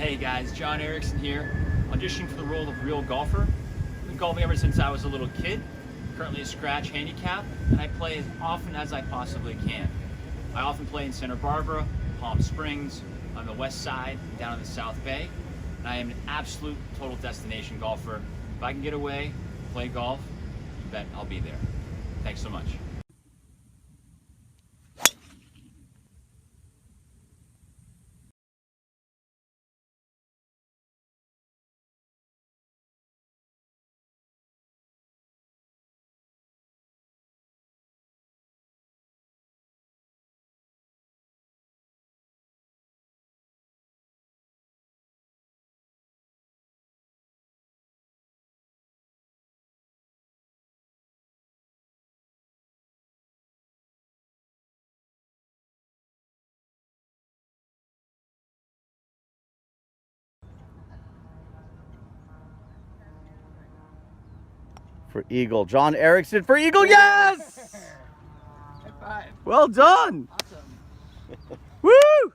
Hey guys, John Erickson here, auditioning for the role of real golfer. I've been golfing ever since I was a little kid, currently a scratch handicap, and I play as often as I possibly can. I often play in Santa Barbara, Palm Springs, on the west side, down in the South Bay, and I am an absolute total destination golfer. If I can get away, play golf, you bet I'll be there. Thanks so much. For Eagle, John Erickson for Eagle, yes! High five. Well done! Awesome. Woo!